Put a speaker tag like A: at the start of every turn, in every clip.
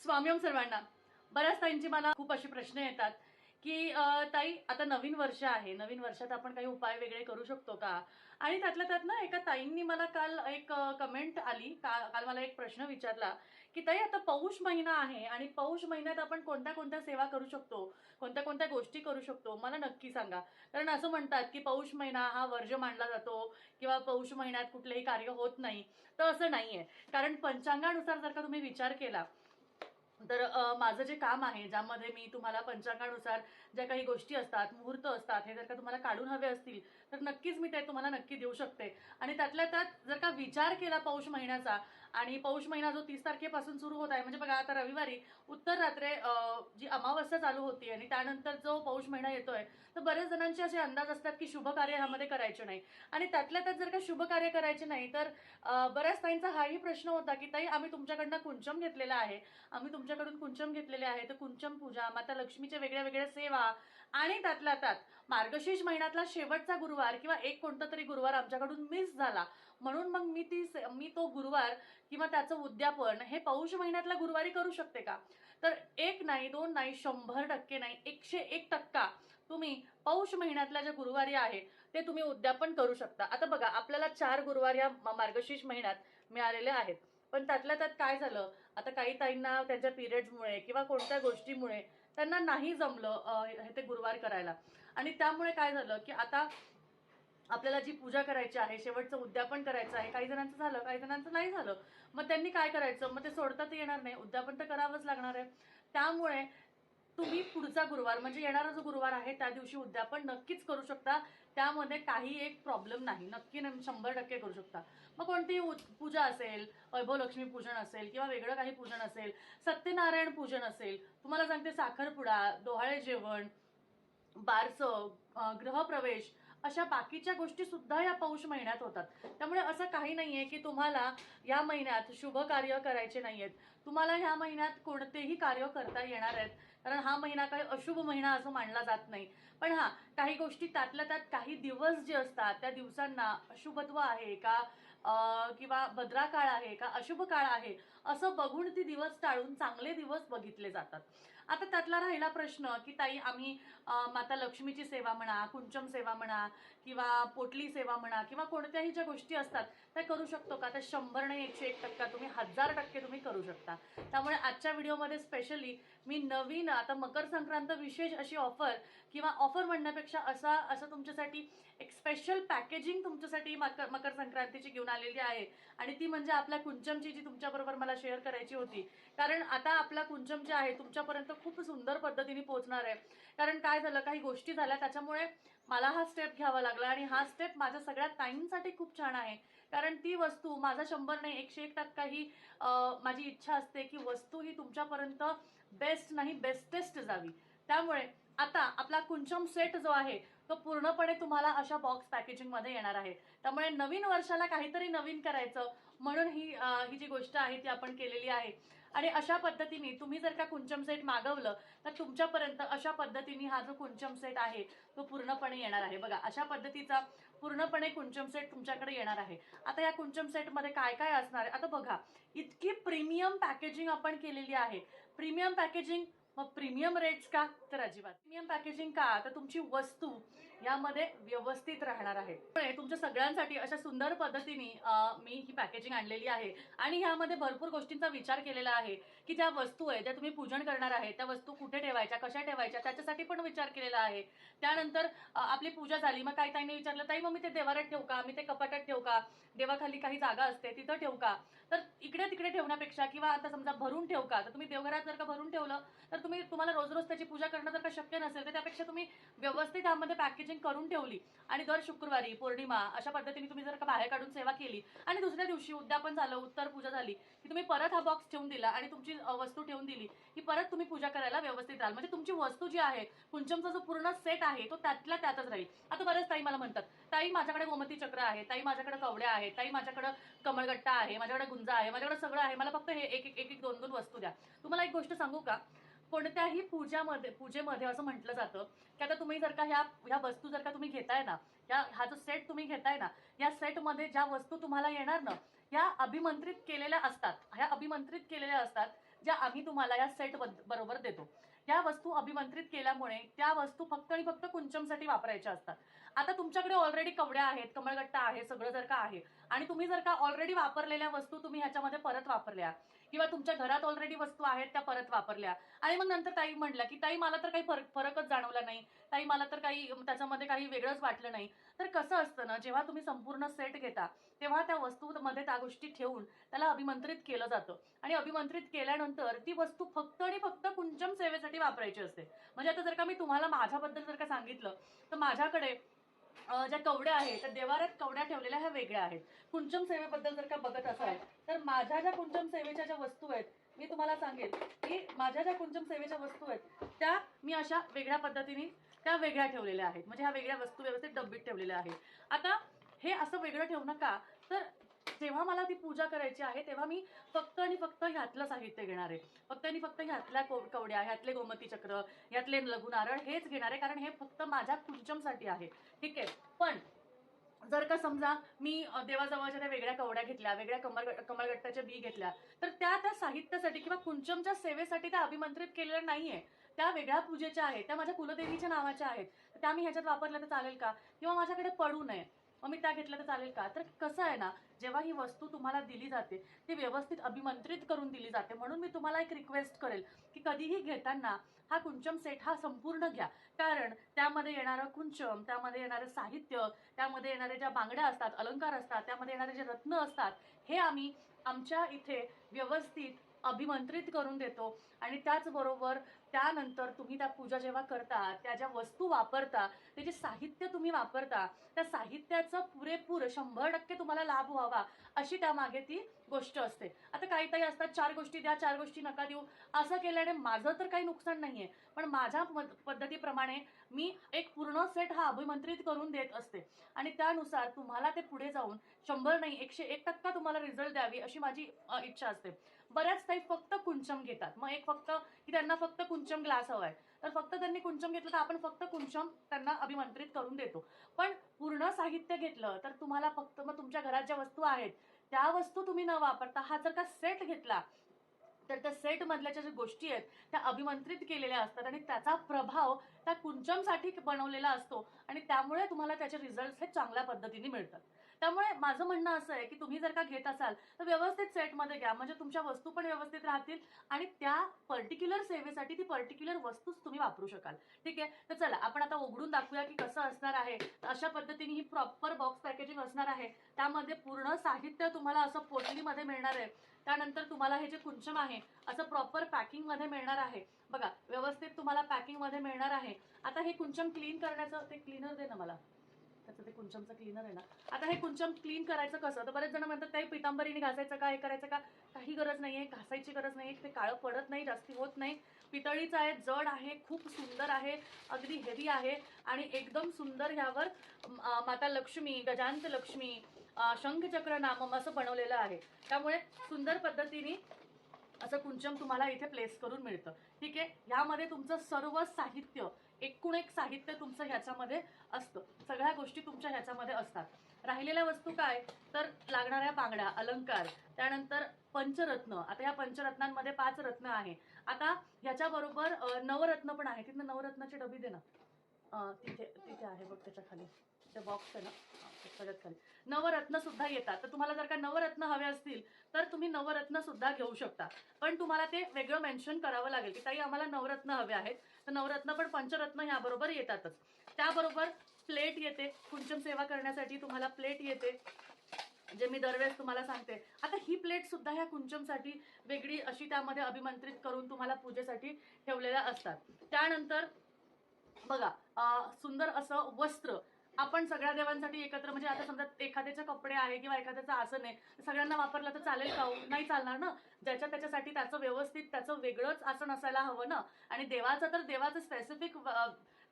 A: स्वामीम सर्वांना. बऱ्याच ताईंची मला खूप असे प्रश्न येतात की ताई आता नवीन वर्ष आहे, नवीन वर्षात आपण काही उपाय वेगळे करू शकतो का? आणि त्यातल्या त्यात ना एका ताईंनी मला काल एक कमेंट आली, काल मला एक प्रश्न विचारला की ताई आता पौष महिना आहे आणि पौष महिन्यात आपण कोणत्या कोणत्या सेवा करू शकतो, कोणत्या कोणत्या गोष्टी करू शकतो, मला नक्की सांगा. कारण असं म्हणतात की पौष महिना हा वर्ज मानला जातो किंवा पौष महिन्यात कुठलेही कार्य होत नाही. तर असं नाहीये. कारण पंचांगानुसार जर का तुम्ही विचार केला तर माझं जे काम आहे ज्यामध्ये मी तुम्हाला पंचांगानुसार ज्या काही गोष्टी असतात, मुहूर्त असतात, हे जर का तुम्हाला काढून हवे असतील तर नक्कीच मी ते तुम्हाला नक्की देऊ शकते. आणि त्यातल्या त्यात जर का विचार केला पौष महिन्याचा, आणि पौष महिना जो 30 तारखेपासून सुरू होत आहे, म्हणजे बघा आता रविवारी उत्तर रात्रे जी अमावस्या चालू होती आणि त्यानंतर जो पौष महिना येतोय, तर बरेच जणांचे असे अंदाज असतात की शुभ कार्य ह्यामध्ये करायचे नाही. आणि त्यातल्या त्यात जर का शुभ कार्य करायचे नाही तर बऱ्याच ताईंचा हाही प्रश्न होता की ताई आम्ही तुमच्याकडनं कुंचम घेतलेला आहे, आम्ही तुमच्याकडून कुंचम घेतलेले आहे, तर कुंचम पूजा, माता लक्ष्मीच्या वेगळ्या वेगळ्या सेवा, आणि त्यातल्या त्यात मार्गशीर्ष महिन्यातला शेवटचा गुरुवार किंवा एक कोणता तरी गुरुवार आमच्याकडून मिस झाला, म्हणून मग मी तो गुरुवार किंवा त्याचं उद्यापन हे पौष महिन्यातल्या गुरुवारी करू शकते का? तर एक नाही, दोन नाही, 100% नाही, 101% तुम्ही पौष महिन्यातल्या ज्या गुरुवारी आहे ते तुम्ही उद्यापन करू शकता. आता बघा आपल्याला 4 गुरुवार या मार्गशीर्ष महिन्यात मिळालेले आहेत, पण त्यातल्या त्यात काय झालं, आता काही ताईंना त्यांच्या पिरियड्समुळे किंवा कोणत्या गोष्टीमुळे त्यांना नाही जमलं हे ते गुरुवार करायला. आणि त्यामुळे काय झालं की आता आपल्याला जी पूजा करायची आहे, शेवटचं उद्यापन करायचं आहे, काही जणांचं झालं, काही जणांचं नाही झालं, मग त्यांनी काय करायचं, मग ते सोडता तर येणार नाही, उद्यापन तर करावंच लागणार आहे. त्यामुळे तुम्ही पुढचा गुरुवार म्हणजे येणारा जो गुरुवार आहे त्या दिवशी उद्यापन नक्कीच करू शकता. त्यामध्ये काही एक प्रॉब्लेम नाही, नक्की 100% करू शकता. मग कोणतीही पूजा असेल, वैभवलक्ष्मी पूजन असेल किंवा वेगळं काही पूजन असेल, सत्यनारायण पूजन असेल, तुम्हाला सांगते साखरपुडा, डोहाळे जेवण, बारसं, गृहप्रवेश, अशा बाकीच्या गोष्टी सुद्धा या पौष महिन्यात होतात. त्यामुळे असं काही नाहीये की तुम्हाला या महिन्यात शुभ कार्य करायचे नाहीयेत. तुम्हाला ह्या महिन्यात कोणतेही कार्य करता येणार आहेत, कारण हा महिना काही अशुभ महिना असं मानला जात नाही. पण हा काही गोष्टी त्यातल्या त्यात काही दिवस जे असतात त्या दिवसांना अशुभत्व आहे का किंवा भद्रा काळ आहे का अशुभ काळ आहे असं बघून ती दिवस टाळून चांगले दिवस बघितले जातात. आता त्यातला राहिला प्रश्न की ताई आम्ही माता लक्ष्मीची सेवा म्हणा, कुंचम सेवा म्हणा किंवा पोटली सेवा म्हणा किंवा कोणत्याही ज्या गोष्टी असतात त्या करू शकतो का? तर 100 नाही 101% तुम्ही 1000% तुम्ही करू शकता. त्यामुळे आजच्या व्हिडिओमध्ये स्पेशली मी नवीन आता मकर संक्रांत विशेष अशी ऑफर, किंवा ऑफर म्हणण्यापेक्षा असं तुमच्यासाठी एक स्पेशल पॅकेजिंग तुमच्यासाठी मकर संक्रांतीची घेऊन आलेली आहे. आणि ती म्हणजे आपल्या कुंचमची, जी तुमच्याबरोबर मला शेअर करायची होती. कारण आता आपला कुंचम जे आहे तुमच्यापर्यंत खूप सुंदर पद्धतीने पोहोचणार आहे. कारण काय झालं, काही गोष्टी झाल्या त्याच्यामुळे मला हा स्टेप घ्यावा लागला, आणि हा स्टेप माझ्या सगळ्या ताईंसाठी खूप छान आहे. कारण ती वस्तू माझा 100 नाही 101% ही माझी इच्छा असते की वस्तू ही तुमच्यापर्यंत बेस्ट नाही बेस्टेस्ट जावी. त्यामुळे आता आपला कुंचम सेट जो आहे तो पूर्णपणे तुम्हाला अशा बॉक्स पॅकेजिंग मध्ये येणार आहे. त्यामुळे नवीन वर्षाला काहीतरी नवीन करायचं म्हणून ही जी गोष्ट आहे ती आपण केलेली आहे. आणि अशा पद्धतीने तुम्ही जर का कुंचम सेट मागवलं तर तुमच्यापर्यंत अशा पद्धतीने हा जो कुंचम सेट आहे तो पूर्णपणे येणार आहे. बघा अशा पद्धतीचा पूर्णपणे कुंचम सेट तुमच्याकडे येणार आहे. आता या कुंचम सेट मध्ये काय काय असणार आहे, आता बघा इतकी प्रीमियम पॅकेजिंग आपण केलेली आहे. प्रीमियम पॅकेजिंग, मग प्रीमियम रेट्स का? तर अजिबात. प्रीमियम पॅकेजिंग का? तर तुमची वस्तू यामध्ये व्यवस्थित राहणार आहे. तुमच्या सगळ्यांसाठी अशा सुंदर पद्धतीने मी ही पॅकेजिंग आणलेली आहे. आणि ह्यामध्ये भरपूर गोष्टींचा विचार केलेला आहे की ज्या वस्तू आहे ज्या तुम्ही पूजन करणार आहे त्या वस्तू कुठे ठेवायच्या, कशा ठेवायच्या, त्याच्यासाठी पण विचार केलेला आहे. त्यानंतर आपली पूजा झाली, मग काही ताईंनी विचारलं ताई मग मी ते देवारात ठेवू का, मी ते कपाटात ठेवू का, देवाखाली काही जागा असते तिथं ठेवू का? तर इकडे तिकडे ठेवण्यापेक्षा, किंवा आता समजा भरून ठेवू का, तर तुम्ही देवघरात जर का भरून ठेवलं तर तुम्हाला रोज रोज त्याची पूजा करणं जर का शक्य नसेल तर त्यापेक्षा तुम्ही व्यवस्थित यामध्ये पॅकेजिंग करून ठेवली आणि दर शुक्रवारी, पौर्णिमा अशा पद्धतीने तुम्ही जर का बाहेर काढून सेवा केली आणि दुसऱ्या दिवशी उद्यापन झालं, उत्तर पूजा झाली की तुम्ही परत हा बॉक्स ठेवून दिला आणि तुमची वस्तू ठेवून दिली की परत तुम्ही पूजा करायला व्यवस्थित राहाल. म्हणजे तुमची वस्तू जी आहे, कुंचमचा जो पूर्ण सेट आहे तो त्यातल्या त्यातच राहील. आता बरेच ताई मला म्हणतात ताई माझ्याकडे गोमती चक्र आहे, ताई माझ्याकडे कवड्या आहे, ताई माझ्याकडे कमळगट्टा आहे, माझ्याकडे गुंजा आहे, माझ्याकडे सगळं आहे, मला फक्त हे एक एक दोन दोन वस्तू द्या. तुम्हाला एक गोष्ट सांगू का, कोणत्याही पूजेमध्ये असं म्हटलं जातं की आता तुम्ही जर का ह्या वस्तू जर का तुम्ही घेताय ना, हा जो सेट तुम्ही घेताय ना, या सेटमध्ये ज्या वस्तू तुम्हाला येणार ना, ह्या अभिमंत्रित केलेल्या असतात, ज्या आम्ही तुम्हाला या सेट बरोबर देतो. या वस्तू अभिमंत्रित केल्यामुळे त्या वस्तू फक्त आणि फक्त कुंचमसाठी वापरायच्या असतात. आता तुमच्याकडे ऑलरेडी कवड्या आहेत, कमळगट्टा आहे, सगळं जर का आहे आणि तुम्ही जर का ऑलरेडी वापरलेल्या वस्तू तुम्ही ह्याच्यामध्ये परत वापरल्या किंवा तुमच्या घरात ऑलरेडी वस्तू आहेत त्या परत वापरल्या आणि मग नंतर ताई म्हटल्या की ताई मला तर काही फरकच जाणवला नाही, ताई मला तर काही त्याच्यामध्ये काही वेगळंच वाटलं नाही. तर कसं असतं ना, जेव्हा तुम्ही संपूर्ण सेट घेता तेव्हा त्या वस्तूमध्ये त्या गोष्टी ठेवून त्याला अभिमंत्रित केलं जातं आणि अभिमंत्रित केल्यानंतर ती वस्तू फक्त आणि फक्त कुंचम सेवेसाठी वापरायची असते. म्हणजे आता जर का मी तुम्हाला माझ्याबद्दल जर का सांगितलं तर माझ्याकडे ज्या कवड्या आहेत त्या देवाऱ्यात कवड्या ठेवलेल्या ह्या वेगळ्या आहेत. कुंचम सेवेबद्दल जर का बघत असाल तर माझ्या ज्या कुंचम सेवेच्या ज्या वस्तू आहेत मी तुम्हाला सांगेन की माझ्या ज्या कुंचम सेवेच्या वस्तू आहेत त्या मी अशा वेगळ्या पद्धतीने त्या वेगळ्या ठेवलेल्या आहेत. म्हणजे ह्या वेगळ्या वस्तू व्यवस्थित डब्बीत ठेवलेल्या आहेत. आता हे असं वेगळं ठेवणं का, तर जेव्हा मला ती पूजा करायची आहे तेव्हा मी फक्त आणि फक्त ह्यातलं साहित्य घेणार आहे. फक्त आणि फक्त ह्यातल्या कवड्या, ह्यातले गोमती चक्र, ह्यातले लघु नारळ हेच घेणार आहे, कारण हे फक्त माझ्या कुंचमसाठी आहे. ठीक आहे. पण जर का समजा मी देवाजवळच्या त्या वेगळ्या कवड्या घेतल्या, वेगळ्या कमळगट्टाच्या बी घेतल्या, तर त्या साहित्यासाठी किंवा कुंचमच्या सेवेसाठी त्या अभिमंत्रित केलेल्या नाहीये. त्या वेगळ्या पूजेच्या आहेत, त्या माझ्या कुलदेवीच्या नावाच्या आहेत. त्या मी ह्याच्यात वापरल्या तर चालेल का, किंवा माझ्याकडे पडू नये मग मी त्या घेतल्या तर चालेल का. तर कसं आहे ना, जेव्हा ही वस्तू तुम्हाला दिली जाते ती व्यवस्थित अभिमंत्रित करून दिली जाते. म्हणून मी तुम्हाला एक रिक्वेस्ट करेल की कधीही घेताना हा कुंचम सेट हा संपूर्ण घ्या. कारण त्यामध्ये येणारं कुंचम, त्यामध्ये येणारं साहित्य, त्यामध्ये येणारे ज्या बांगड्या असतात, अलंकार असतात, त्यामध्ये येणारे जे रत्न असतात, हे आम्ही आमच्या इथे व्यवस्थित अभिमंत्रित करून देतो. आणि त्याचबरोबर त्यानंतर तुम्ही त्या पूजा जेव्हा करता, त्या ज्या वस्तू वापरता, ते जे साहित्य तुम्ही वापरता, त्या साहित्याचा पुरेपूर 100% तुम्हाला लाभ व्हावा अशी त्यामागे ती गोष्ट असते. आता काही काही असतात 4 गोष्टी द्या, 4 गोष्टी नका देऊ. असं केल्याने माझं तर काही नुकसान नाहीये, पण माझ्या पद्धतीप्रमाणे मी एक पूर्ण सेट हा अभिमंत्रित करून देत असते आणि त्यानुसार तुम्हाला ते पुढे जाऊन 100 नाही 101% तुम्हाला रिझल्ट द्यावी अशी माझी इच्छा असते. बऱ्याच ताई फक्त कुंचम घेतात. मग एक फक्त की त्यांना फक्त कुंचम ग्लास हवाय, तर फक्त त्यांनी कुंचम घेतलं तर आपण फक्त कुंचम त्यांना अभिमंत्रित करून देतो. पण पूर्ण साहित्य घेतलं तर तुम्हाला फक्त मग तुमच्या घरात ज्या वस्तू आहेत त्या वस्तू तुम्ही न वापरता हा जर का सेट घेतला तर त्या सेट मधल्या ज्या गोष्टी आहेत त्या अभिमंत्रित केलेल्या असतात आणि त्याचा प्रभाव त्या कुंचमसाठी बनवलेला असतो आणि त्यामुळे तुम्हाला त्याचे रिझल्ट हे चांगल्या पद्धतीने मिळतात. त्यामुळे माझं म्हणणं असं आहे की तुम्ही जर का घेत असाल तर व्यवस्थित सेटमध्ये घ्या, म्हणजे तुमच्या वस्तू पण व्यवस्थित राहतील आणि त्या पर्टिक्युलर सेवेसाठी ती पर्टिक्युलर वस्तूच तुम्ही वापरू शकाल. ठीक आहे. तर चला आपण आता उघडून दाखवूया की कसं असणार आहे. अशा पद्धतीने ही प्रॉपर बॉक्स पॅकेजिंग असणार आहे. त्यामध्ये पूर्ण साहित्य तुम्हाला असं पोटलीमध्ये मिळणार आहे. त्यानंतर तुम्हाला हे जे कुंचम आहे असं प्रॉपर पॅकिंग मध्ये मिळणार आहे. बघा व्यवस्थित तुम्हाला पॅकिंग मध्ये मिळणार आहे. आता हे कुंचम क्लीन करण्याचं ते क्लीनर दे ना मला, त्याचं ते कुंचमचं क्लीनर आहे ना. आता हे कुंचम क्लीन करायचं कसं, तर बरेच जण म्हणतात ताई पितांबरीने घासायचं का, हे करायचं का. काही गरज नाहीये, घासायची गरज नाही. ते काळं पडत नाही, जास्ती होत नाही. पितळीचं आहे, जड आहे, खूप सुंदर आहे, अगदी हेवी आहे आणि एकदम सुंदर ह्यावर माता लक्ष्मी, गजांत लक्ष्मी, शंखचक्र नामम असं बनवलेलं आहे. त्यामुळे सुंदर पद्धतीने असं कुंचम तुम्हाला इथे प्लेस करून मिळतं. ठीक आहे. ह्यामध्ये तुमचं सर्व साहित्य, एकूण एक साहित्य तुमचं ह्याच्यामध्ये असतं. सगळ्या गोष्टी तुमच्या ह्याच्यामध्ये असतात. राहिलेल्या वस्तू काय, तर लागणाऱ्या बांगड्या, अलंकार, त्यानंतर पंचरत्न. आता या पंचरत्नांमध्ये 5 रत्न आहे. आता ह्याच्याबरोबर नवरत्न पण आहे. तिथनं नवरत्नाची डबी दे ना. तिथे तिथे आहे बघ त्याच्या खाली, ते बॉक्स आहे ना सगळ्यात खाली. नवरत्न सुद्धा येतात. तर तुम्हाला जर का नवरत्न हवे असतील तर तुम्ही नवरत्न सुद्धा घेऊ शकता. पण तुम्हाला ते वेगळं मेन्शन करावं लागेल की ताई आम्हाला नवरत्न हवे आहेत. तर नवरत्न पण पंचरत्न ह्याबरोबर येतातच. त्याबरोबर प्लेट येते, कुंचम सेवा करण्यासाठी तुम्हाला प्लेट येते, जे मी दरवेळेस तुम्हाला सांगते. आता ही प्लेट सुद्धा ह्या कुंचमसाठी वेगळी अशी त्यामध्ये अभिमंत्रित करून तुम्हाला पूजेसाठी ठेवलेल्या असतात. त्यानंतर बघा सुंदर असं वस्त्र आपण सगळ्या देवांसाठी एकत्र, म्हणजे आता समजा एखाद्याचे कपडे आहे किंवा एखाद्याचं आसन आहे सगळ्यांना वापरलं तर चालेल का, नाही चालणार ना. ज्याच्या त्याच्यासाठी त्याचं व्यवस्थित त्याचं वेगळंच आसन असायला हवं ना. आणि देवाचं तर देवाचं स्पेसिफिक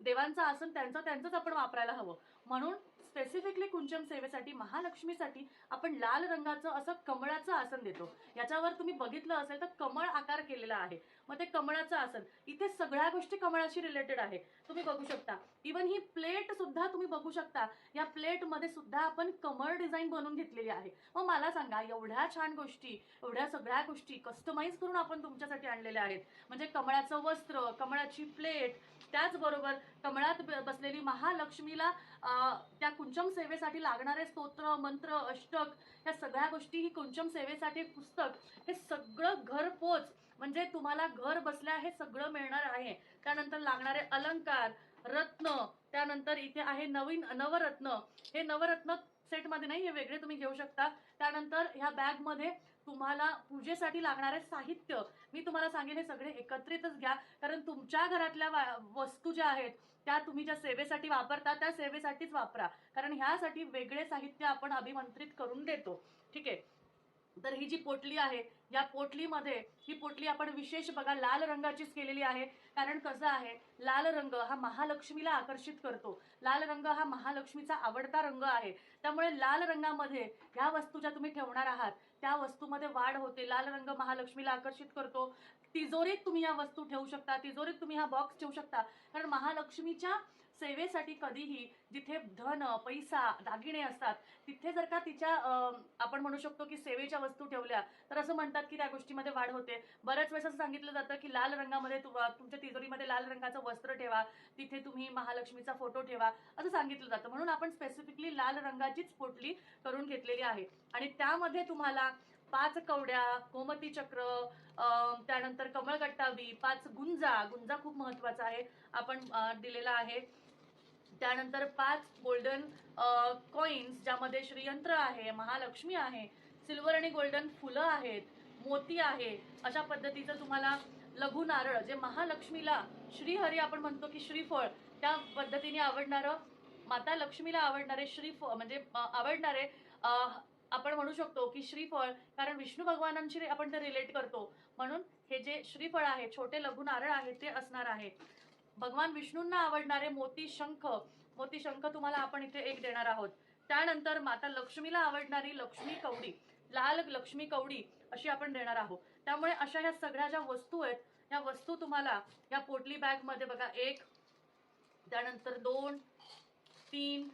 A: देवांचं आसन त्यांचंच आपण वापरायला हवं. म्हणून स्पेसिफिकली कुंचम सेवेसाठी महालक्ष्मीसाठी आपण लाल रंगाचं असं कमळाचं आसन देतो. याच्यावर तुम्ही बघितलं असेल तर कमळ आकार केलेला आहे. मग ते कमळाचं आसन, इथे सगळ्या गोष्टी कमळाशी रिलेटेड आहे. तुम्ही बघू शकता, इवन ही प्लेट सुद्धा तुम्ही बघू शकता, या प्लेट मध्ये सुद्धा आपण कमळ डिझाईन बनवून घेतलेली आहे. मग मला सांगा, एवढ्या छान गोष्टी, एवढ्या सगळ्या गोष्टी कस्टमाइज करून आपण तुमच्यासाठी आणलेल्या आहेत. म्हणजे कमळाचं वस्त्र, कमळाची प्लेट, त्याचबरोबर कमळात बसलेली महालक्ष्मीला त्या कुंचम सेवेसाठी लागणारे स्तोत्र, मंत्र, अष्टक, या सगळ्या गोष्टी, ही कुंचम सेवेसाठी पुस्तक, हे सगळं घरपोच, म्हणजे तुम्हाला घर बसल्या हे सगळं मिळणार आहे. त्यानंतर लागणारे अलंकार, रत्न, त्यानंतर इथे आहे नवीन नवरत्न. हे नवरत्न सेटमध्ये नाही, हे वेगळे तुम्ही घेऊ शकता. त्यानंतर ह्या बॅग मध्ये तुम्हाला पूजेसाठी लागणारे साहित्य, मी तुम्हाला सांगेन हे सगळे एकत्रितच घ्या, कारण तुमच्या घरातल्या वस्तू ज्या आहेत त्या तुम्ही ज्या सेवेसाठी वापरता त्या सेवेसाठीच वापरा, कारण ह्यासाठी वेगळे साहित्य आपण अभिमंत्रित करून देतो. ठीक आहे. तर ही जी पोटली आहे, या पोटलीमध्ये, ही पोटली आपण विशेष बघा लाल रंगाचीच केलेली आहे. कारण कसं आहे, लाल रंग हा महालक्ष्मीला आकर्षित करतो. लाल रंग हा महालक्ष्मीचा आवडता रंग आहे. त्यामुळे लाल रंगामध्ये ह्या वस्तू ज्या तुम्ही ठेवणार आहात त्या वस्तूमध्ये वाढ होते. लाल रंग महालक्ष्मीला आकर्षित करतो. तिजोरीत तुम्ही या वस्तू ठेवू शकता, तिजोरीत तुम्ही हा बॉक्स ठेवू शकता. कारण महालक्ष्मीच्या सेवेसाठी कधीही जिथे धन, पैसा, दागिने असतात, तिथे जर का तिच्या आपण म्हणू शकतो की सेवेच्या वस्तू ठेवल्या तर असं म्हणतात की त्या गोष्टीमध्ये वाढ होते. बऱ्याच वेळेस असं सांगितलं जातं की लाल रंगामध्ये तुमच्या तिजोरीमध्ये लाल रंगाचं वस्त्र ठेवा, तिथे तुम्ही महालक्ष्मीचा फोटो ठेवा, असं सांगितलं जातं. म्हणून आपण स्पेसिफिकली लाल रंगाचीच पोटली करून घेतलेली आहे. आणि त्यामध्ये तुम्हाला 5 कवड्या, गोमती चक्र, त्यानंतर कमळगट्टावी, 5 गुंजा, गुंजा खूप महत्वाचा आहे, आपण दिलेला आहे. त्यानंतर 5 गोल्डन कॉइन्स, ज्यामध्ये श्रीयंत्र आहे, महालक्ष्मी आहे, सिल्वर आणि गोल्डन फुलं आहेत, मोती आहे. अशा पद्धतीचं तुम्हाला लघु नारळ, जे महालक्ष्मीला श्रीहरी आपण म्हणतो की श्रीफळ, त्या पद्धतीने आवडणारं, माता लक्ष्मीला आवडणारे श्रीफळ, म्हणजे आवडणारे आपण म्हणू शकतो की श्रीफळ, कारण विष्णू भगवानांशी आपण ते रिलेट करतो. म्हणून हे जे श्रीफळ आहे, छोटे लघु नारळ आहे, ते असणार आहे. भगवान विष्णूंना आवडणारे मोती शंख, मोती शंख तुम्हाला आपण इथे एक देणार आहोत. त्यानंतर माता लक्ष्मीला आवडणारी लक्ष्मी कवडी, लाल लक्ष्मी कवडी अशी आपण देणार आहोत. त्यामुळे अशा ह्या सगळ्या ज्या वस्तू आहेत, ह्या वस्तू तुम्हाला या पोटली बॅग मध्ये बघा, 1, त्यानंतर 2, 3,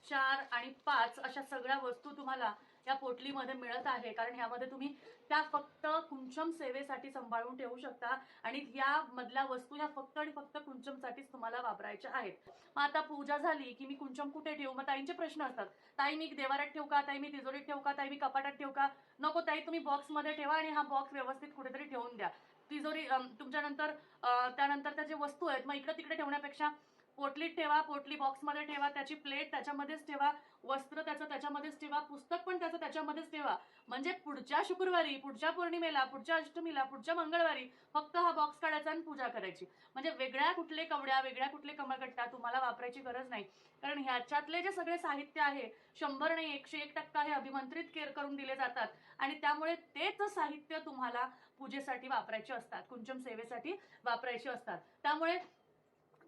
A: 4 आणि 5 अशा सगळ्या वस्तू तुम्हाला या पोटलीमध्ये मिळत आहे. कारण ह्यामध्ये तुम्ही त्या फक्त कुंचम सेवेसाठी सांभाळून ठेवू शकता आणि या मधल्या वस्तू ह्या फक्त आणि फक्त कुंचमसाठीच तुम्हाला वापरायच्या आहेत. मग आता पूजा झाली की मी कुंचम कुठे ठेवू? मग ताईंचे प्रश्न असतात, ताई मी देवारात ठेवू का, ताई मी तिजोरीत ठेवू का, ताई मी कपाटात ठेवू का? नको ताई, तुम्ही बॉक्समध्ये ठेवा आणि हा बॉक्स व्यवस्थित कुठेतरी ठेवून द्या. तिजोरी तुमच्यानंतर त्यानंतर त्याचे वस्तू आहेत, मग इकडे तिकडे ठेवण्यापेक्षा पोटलीत ठेवा, पोटली बॉक्समध्ये ठेवा, त्याची प्लेट त्याच्यामध्येच ठेवा, वस्त्र त्याचं त्याच्यामध्येच ठेवा, पुस्तक पण त्याचं त्याच्यामध्येच ठेवा. म्हणजे पुढच्या शुक्रवारी, पुढच्या पौर्णिमेला, पुढच्या अष्टमीला, पुढच्या मंगळवारी फक्त हा बॉक्स काढायचा आणि पूजा करायची. म्हणजे वेगळ्या कुठले कवड्या, वेगळ्या कुठले कमळगट्टा तुम्हाला वापरायची गरज नाही. कारण ह्याच्यातले जे सगळे साहित्य आहे 100 नाही 101% हे अभिमंत्रित करून दिले जातात आणि त्यामुळे तेच साहित्य तुम्हाला पूजेसाठी वापरायचे असतात, कुंचम सेवेसाठी वापरायचे असतात. त्यामुळे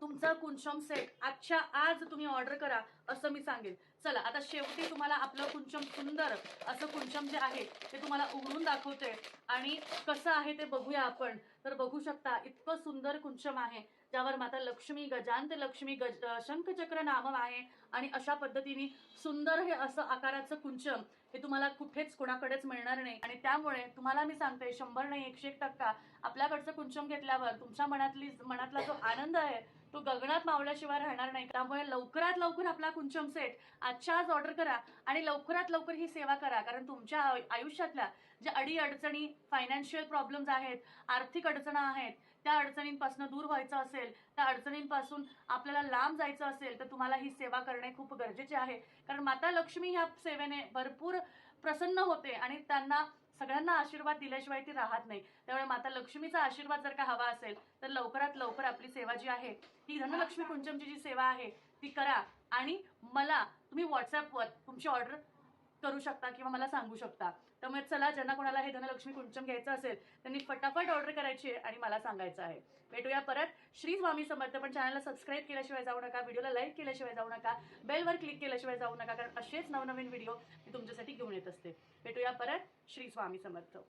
A: तुमचा कुंचम सेट आजच्या आज तुम्ही ऑर्डर करा असं मी सांगेन. चला आता शेवटी तुम्हाला आपलं कुंचम, सुंदर असं कुंचम जे आहे ते तुम्हाला उघडून दाखवते आणि कसं आहे ते बघूया आपण. तर बघू शकता, इतकं सुंदर कुंचम आहे, ज्यावर माता लक्ष्मी, गजांत लक्ष्मी, शंखचक्र नाम आहे आणि अशा पद्धतीने सुंदर हे असं आकाराचं कुंचम हे तुम्हाला कुठेच कोणाकडेच मिळणार नाही. आणि त्यामुळे तुम्हाला मी सांगते 100 नाही 101% आपल्याकडचं कुंचम घेतल्यावर तुमच्या मनातला जो आनंद आहे तो गगनात मावल्याशिवाय राहणार नाही. त्यामुळे लवकरात लवकर आपला कुंचम सेट आजच्या आज ऑर्डर करा आणि लवकरात लवकर ही सेवा करा. कारण तुमच्या आयुष्यातल्या ज्या अडीअडचणी, फायनान्शियल प्रॉब्लेम्स आहेत, आर्थिक अडचणी आहेत, त्या अडचणींपासून दूर व्हायचं असेल, त्या अडचणींपासून आपल्याला लांब जायचं असेल तर तुम्हाला ही सेवा करणे खूप गरजेचे आहे. कारण माता लक्ष्मी ह्या सेवेने भरपूर प्रसन्न होते आणि त्यांना सगळ्यांना आशीर्वाद दिल्याशिवाय ती राहत नाही. त्यामुळे माता लक्ष्मीचा आशीर्वाद जर का हवा असेल तर लवकरात लवकर आपली सेवा जी आहे, ही धनलक्ष्मी कुंचमची जी सेवा आहे ती करा आणि मला तुम्ही व्हॉट्सअपवर तुमची ऑर्डर करू शकता किंवा मला सांगू शकता. त्यामुळे चला, ज्यांना कोणाला हे धनलक्ष्मी कुंचम घ्यायचं असेल त्यांनी फटाफट ऑर्डर करायची आहे आणि मला सांगायचं आहे. भेटूया परत. श्री स्वामी समर्थ. पण चॅनलला सबस्क्राईब केल्याशिवाय जाऊ नका, व्हिडिओला लाईक केल्याशिवाय जाऊ नका, बेलवर क्लिक केल्याशिवाय जाऊ नका, कारण असेच नवनवीन व्हिडिओ मी तुमच्यासाठी घेऊन येत असते. भेटूया परत. श्री स्वामी समर्थ.